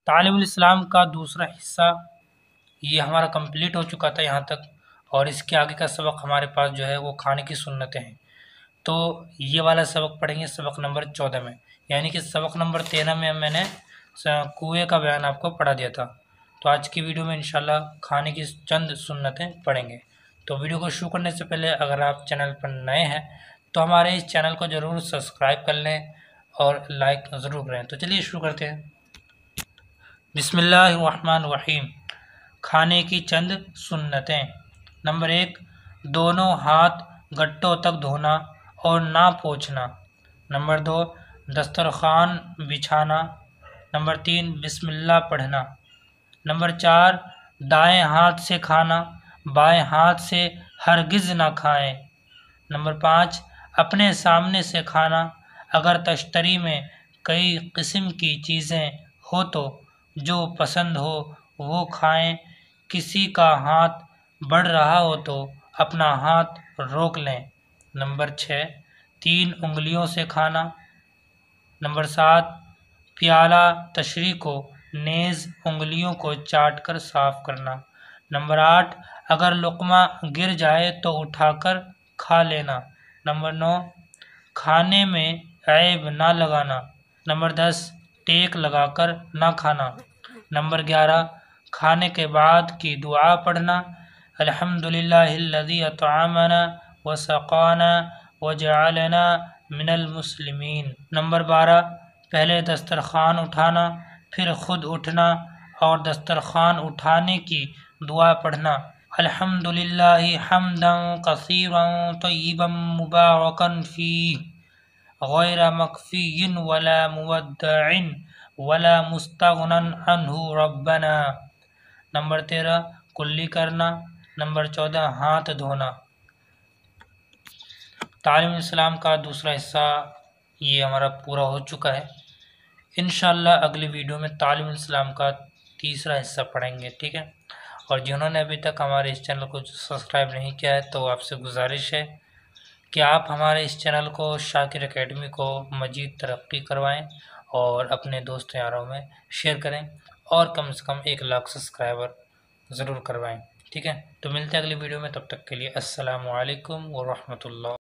तालिमुल इस्लाम का दूसरा हिस्सा ये हमारा कंप्लीट हो चुका था यहाँ तक, और इसके आगे का सबक हमारे पास जो है वो खाने की सुन्नतें हैं। तो ये वाला सबक पढ़ेंगे सबक नंबर 14 में, यानी कि सबक नंबर 13 में मैंने कुएँ का बयान आपको पढ़ा दिया था। तो आज की वीडियो में इंशाल्लाह खाने की चंद सुन्नतें पढ़ेंगे। तो वीडियो को शुरू करने से पहले अगर आप चैनल पर नए हैं तो हमारे इस चैनल को ज़रूर सब्सक्राइब कर लें और लाइक ज़रूर करें। तो चलिए शुरू करते हैं। बिस्मिल्लाहिर्रहमानिर्रहीम। खाने की चंद सुन्नतें। नंबर 1, दोनों हाथ गट्टों तक धोना और ना पोंछना। नंबर 2, दस्तरखान बिछाना। नंबर 3, बिस्मिल्लाह पढ़ना। नंबर 4, दाएं हाथ से खाना, बाएं हाथ से हरगिज़ ना खाएं। नंबर 5, अपने सामने से खाना, अगर तश्तरी में कई किस्म की चीज़ें हो तो जो पसंद हो वो खाएं। किसी का हाथ बढ़ रहा हो तो अपना हाथ रोक लें। नंबर 6, 3 उंगलियों से खाना। नंबर 7, प्याला तशरी को नेज़ उंगलियों को चाटकर साफ करना। नंबर 8, अगर लुक़मा गिर जाए तो उठाकर खा लेना। नंबर 9, खाने में ऐब ना लगाना। नंबर 10, टेक लगाकर ना खाना। नंबर 11, खाने के बाद की दुआ पढ़ना, अल्हम्दुलिल्लाहिल्लज़ी अतअमना व सक़ाना व जअलना मिनल मुस्लिमीन। नंबर 12, पहले दस्तरखान उठाना, फिर खुद उठना और दस्तरखान उठाने की दुआ पढ़ना, अल्हम्दुलिल्लाहि हम्दन कसीरन तय्यिबन मुबारकन फ़ीह गैर मकफ़िय्यिन वला मुवद्दअइन वला मुस्तग़नन अन्हु रब्बना। नंबर 13, कुल्ली करना। नंबर 14, हाथ धोना। तालीम इस्लाम का दूसरा हिस्सा ये हमारा पूरा हो चुका है। इंशाल्लाह अगली वीडियो में तालीम इस्लाम का तीसरा हिस्सा पढ़ेंगे, ठीक है। और जिन्होंने अभी तक हमारे इस चैनल को सब्सक्राइब नहीं किया है तो आपसे गुजारिश है कि आप हमारे इस चैनल को शाकिर एकेडमी को मज़ीद तरक्की करवाएं और अपने दोस्त यारों में शेयर करें और कम से कम 1 लाख सब्सक्राइबर ज़रूर करवाएं, ठीक है। तो मिलते हैं अगली वीडियो में, तब तक के लिए अस्सलामु अलैकुम व रहमतुल्लाह।